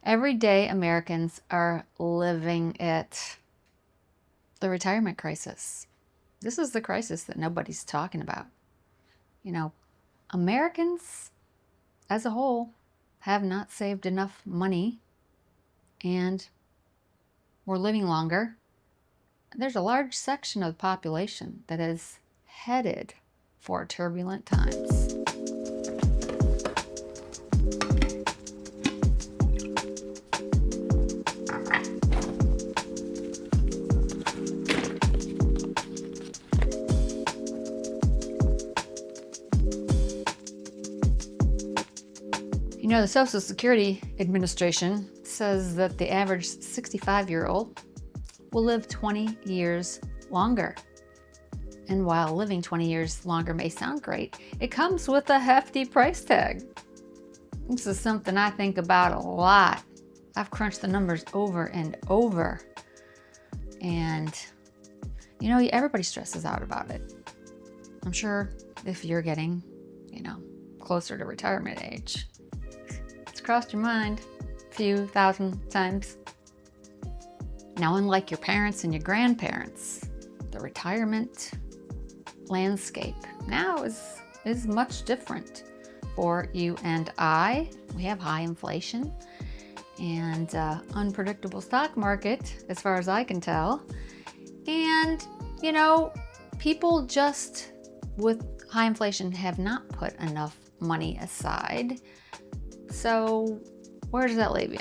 Everyday Americans are living it. The retirement crisis. This is the crisis that nobody's talking about. You know, Americans as a whole have not saved enough money, and we're living longer. There's a large section of the population that is headed for turbulent times. You know, the Social Security Administration says that the average 65-year-old will live 20 years longer. And while living 20 years longer may sound great, it comes with a hefty price tag. This is something I think about a lot. I've crunched the numbers over and over. And, you know, everybody stresses out about it. I'm sure if you're getting, closer to retirement age, it's crossed your mind a few thousand times. Now, unlike your parents and your grandparents, the retirement landscape now is much different for you and I. We have high inflation and unpredictable stock market, as far as I can tell. And, people just with high inflation have not put enough money aside. So where does that leave you?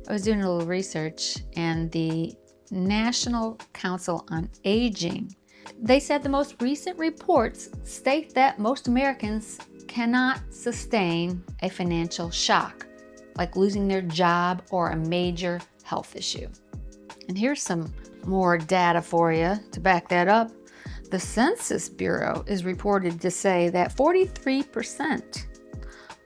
I was doing a little research, and the National Council on Aging, they said the most recent reports state that most Americans cannot sustain a financial shock, like losing their job or a major health issue. And here's some more data for you to back that up. The Census Bureau is reported to say that 43%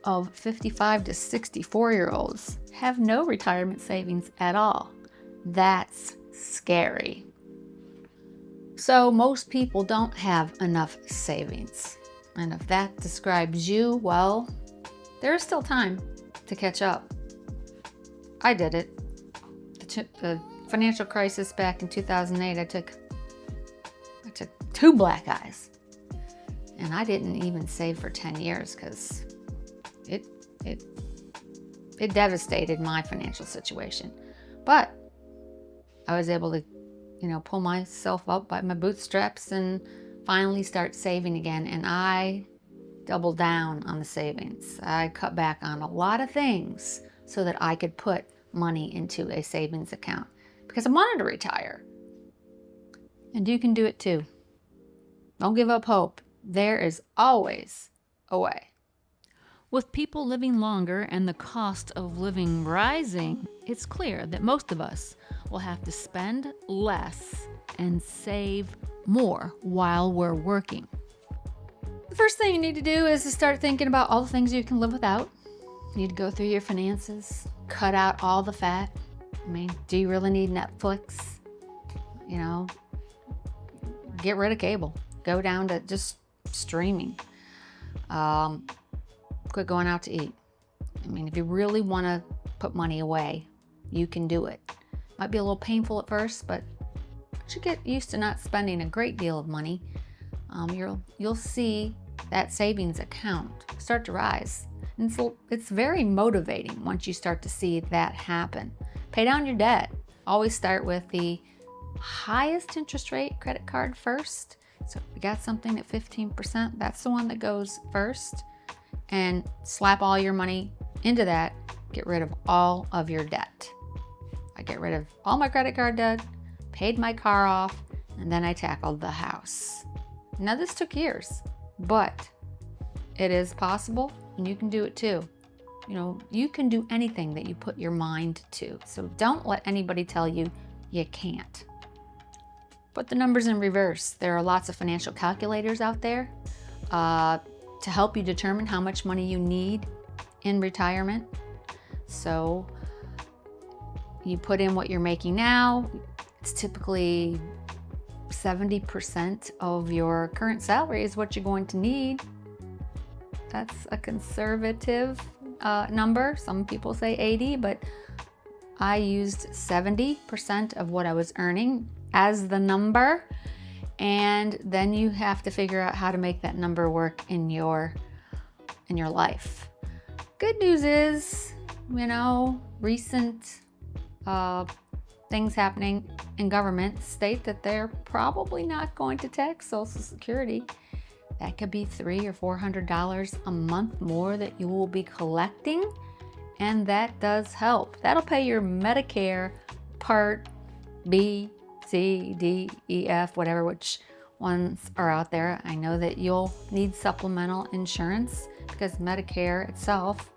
of 55 to 64-year-olds have no retirement savings at all. That's scary. So most people don't have enough savings. And if that describes you, well, there is still time to catch up. I did it. The financial crisis back in 2008, I took 2 black eyes. And I didn't even save for 10 years because it devastated my financial situation. But I was able to, pull myself up by my bootstraps and finally start saving again. And I doubled down on the savings. I cut back on a lot of things so that I could put money into a savings account because I wanted to retire. And you can do it too. Don't give up hope. There is always a way. With people living longer and the cost of living rising, it's clear that most of us will have to spend less and save more while we're working. The first thing you need to do is to start thinking about all the things you can live without. You need to go through your finances, cut out all the fat. Do you really need Netflix? Get rid of cable. Go down to just streaming. Quit going out to eat. If you really want to put money away, you can do it. Might be a little painful at first, but once you get used to not spending a great deal of money, you'll see that savings account start to rise. And it's very motivating once you start to see that happen. Pay down your debt. Always start with the highest interest rate credit card first. So if you got something at 15%, that's the one that goes first. And slap all your money into that. Get rid of all of your debt. I get rid of all my credit card debt, paid my car off, and then I tackled the house. Now this took years, but it is possible and you can do it too. You can do anything that you put your mind to. So don't let anybody tell you you can't. Put the numbers in reverse. There are lots of financial calculators out there to help you determine how much money you need in retirement. So you put in what you're making now. It's typically 70% of your current salary is what you're going to need. That's a conservative number. Some people say 80, but I used 70% of what I was earning as the number. And then you have to figure out how to make that number work in your life. Good news is, recent things happening in government state that they're probably not going to tax Social Security. That could be $300 or $400 a month more that you will be collecting, and that does help. That'll pay your Medicare Part B, C, D, E, F, whatever, which ones are out there. I know that you'll need supplemental insurance because Medicare itself,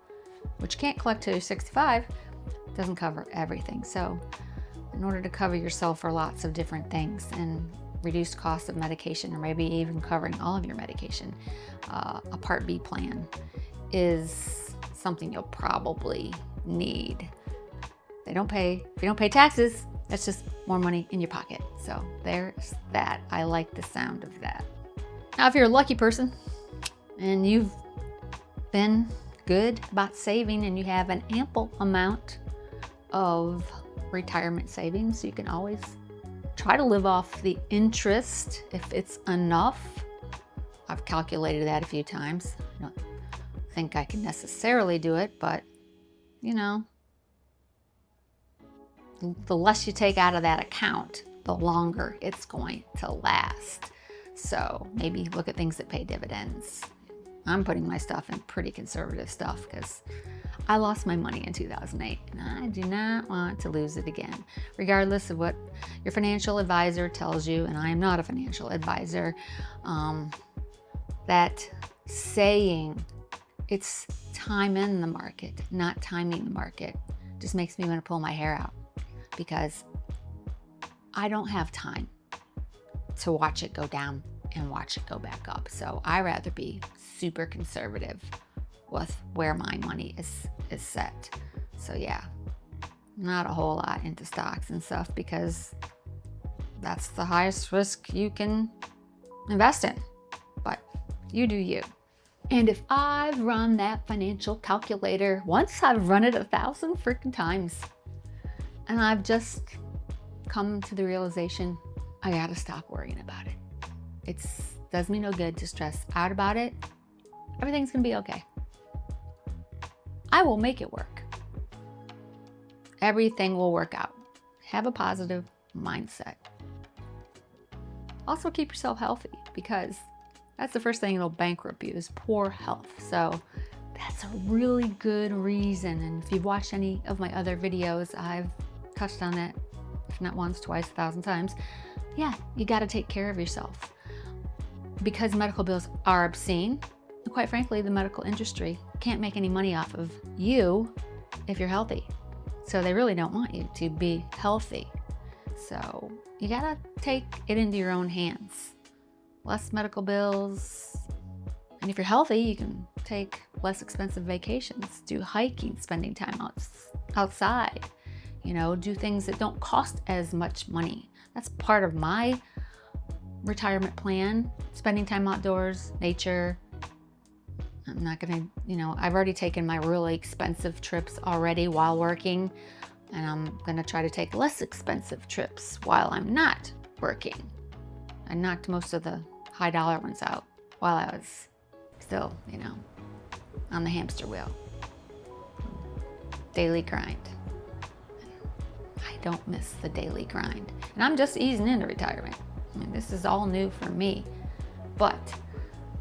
which can't collect till you're 65, doesn't cover everything. So in order to cover yourself for lots of different things and reduced cost of medication, or maybe even covering all of your medication, a Part B plan is something you'll probably need. If you don't pay taxes, that's just more money in your pocket. So there's that. I like the sound of that. Now, if you're a lucky person and you've been good about saving and you have an ample amount of retirement savings, you can always try to live off the interest if it's enough. I've calculated that a few times. I don't think I can necessarily do it, but the less you take out of that account, the longer it's going to last. So maybe look at things that pay dividends. I'm putting my stuff in pretty conservative stuff because I lost my money in 2008 and I do not want to lose it again. Regardless of what your financial advisor tells you, and I am not a financial advisor, that saying it's time in the market, not timing the market, just makes me want to pull my hair out, because I don't have time to watch it go down and watch it go back up. So I rather be super conservative with where my money is set. So yeah, not a whole lot into stocks and stuff because that's the highest risk you can invest in. But you do you. And if I've run that financial calculator once, I've run it 1,000 freaking times. And I've just come to the realization I gotta stop worrying about it. It does me no good to stress out about it. Everything's gonna be okay. I will make it work. Everything will work out. Have a positive mindset. Also keep yourself healthy, because that's the first thing that'll bankrupt you is poor health. So that's a really good reason. And if you've watched any of my other videos, I've touched on that, if not once, twice, 1,000 times. Yeah, you got to take care of yourself, because medical bills are obscene. And quite frankly, the medical industry can't make any money off of you if you're healthy. So they really don't want you to be healthy. So you got to take it into your own hands. Less medical bills. And if you're healthy, you can take less expensive vacations, do hiking, spending time outside, do things that don't cost as much money. That's part of my retirement plan, spending time outdoors, nature. I'm not gonna, I've already taken my really expensive trips already while working, and I'm gonna try to take less expensive trips while I'm not working. I knocked most of the high dollar ones out while I was still, on the hamster wheel. Daily grind. I don't miss the daily grind. And I'm just easing into retirement. I mean, this is all new for me, but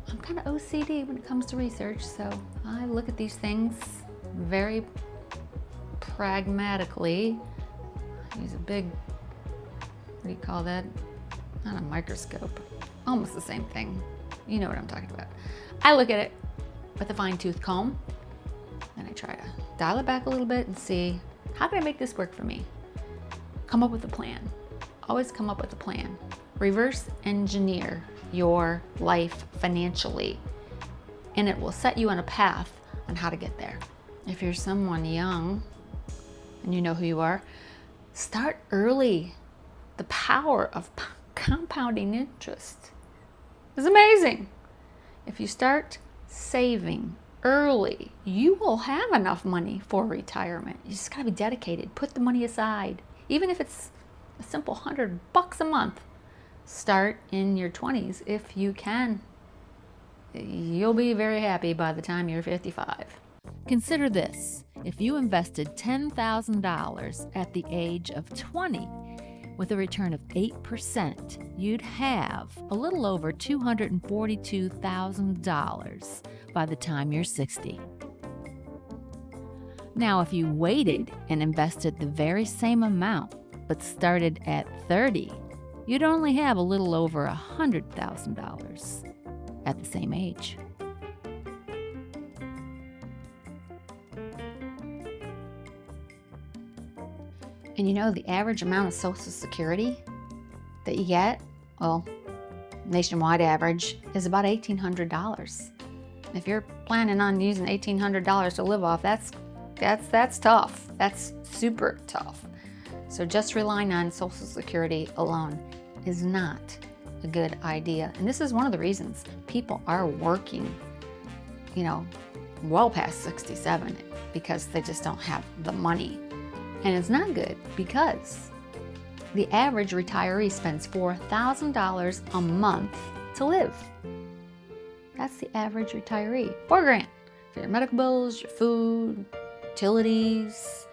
I'm kind of OCD when it comes to research. So I look at these things very pragmatically. I use a big, what do you call that? Not a microscope, almost the same thing. You know what I'm talking about. I look at it with a fine-tooth comb, and I try to dial it back a little bit and see, how can I make this work for me? Come up with a plan. Always come up with a plan. Reverse engineer your life financially, and it will set you on a path on how to get there. If you're someone young and you know who you are, start early. The power of compounding interest is amazing. If you start saving early, you will have enough money for retirement. You just gotta be dedicated. Put the money aside. Even if it's a simple $100 a month, start in your 20s if you can. You'll be very happy by the time you're 55. Consider this. If you invested $10,000 at the age of 20 with a return of 8%, you'd have a little over $242,000 by the time you're 60. Now, if you waited and invested the very same amount but started at 30, you'd only have a little over $100,000 at the same age. And you know, the average amount of Social Security that you get, well, nationwide average, is about $1,800. If you're planning on using $1,800 to live off, that's tough. That's super tough. So just relying on Social Security alone is not a good idea. And this is one of the reasons people are working, well past 67, because they just don't have the money. And it's not good because the average retiree spends $4,000 a month to live. That's the average retiree. $4,000 for your medical bills, your food, utilities,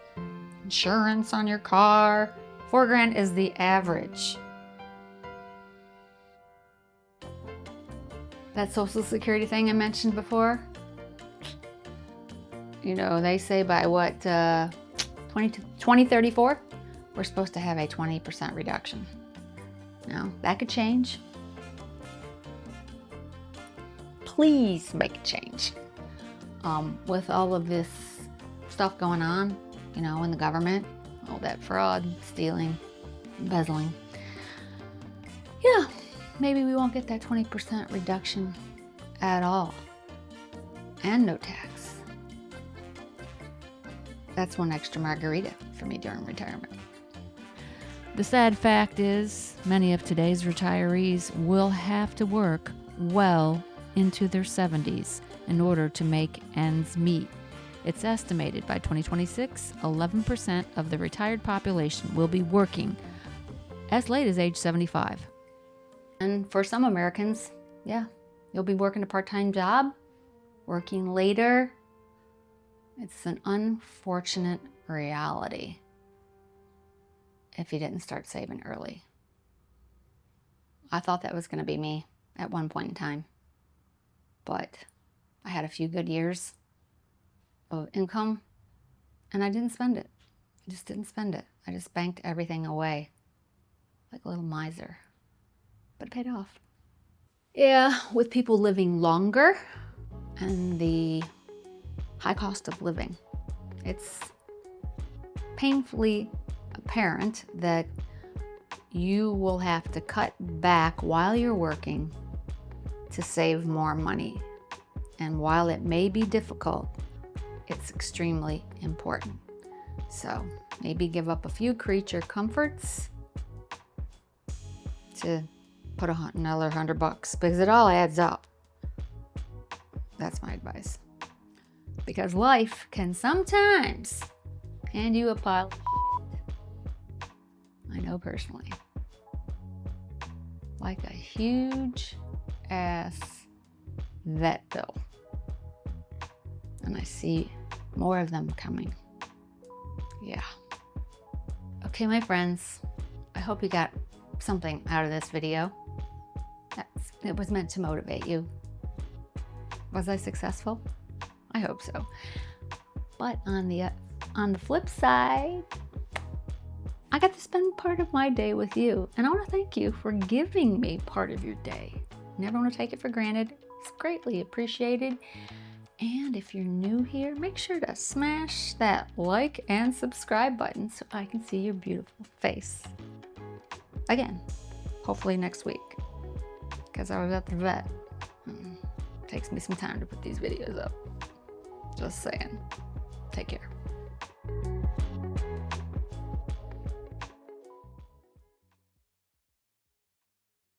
insurance on your car. $4,000 is the average. That Social Security thing I mentioned before, they say by 2034, we're supposed to have a 20% reduction. Now, that could change. Please make a change. With all of this stuff going on, in the government, all that fraud, stealing, embezzling. Yeah, maybe we won't get that 20% reduction at all. And no tax. That's one extra margarita for me during retirement. The sad fact is, many of today's retirees will have to work well into their 70s in order to make ends meet. It's estimated by 2026, 11% of the retired population will be working as late as age 75. And for some Americans, yeah, you'll be working a part-time job, working later. It's an unfortunate reality if you didn't start saving early. I thought that was going to be me at one point in time, but I had a few good years of income and I didn't spend it. I just didn't spend it. I just banked everything away like a little miser, but it paid off. Yeah, with people living longer and the high cost of living, it's painfully apparent that you will have to cut back while you're working to save more money. And while it may be difficult, it's extremely important. So maybe give up a few creature comforts to put another $100 because it all adds up. That's my advice. Because life can sometimes hand you a pile of shit. I know personally. Like a huge ass vet bill. And I see more of them coming. Yeah. Okay, my friends, I hope you got something out of this video. It was meant to motivate you. Was I successful? I hope so. But on the flip side, I got to spend part of my day with you. And I want to thank you for giving me part of your day. Never want to take it for granted. It's greatly appreciated. And if you're new here, make sure to smash that like and subscribe button so I can see your beautiful face. Again, hopefully next week, because I was at the vet. It takes me some time to put these videos up. Just saying. Take care.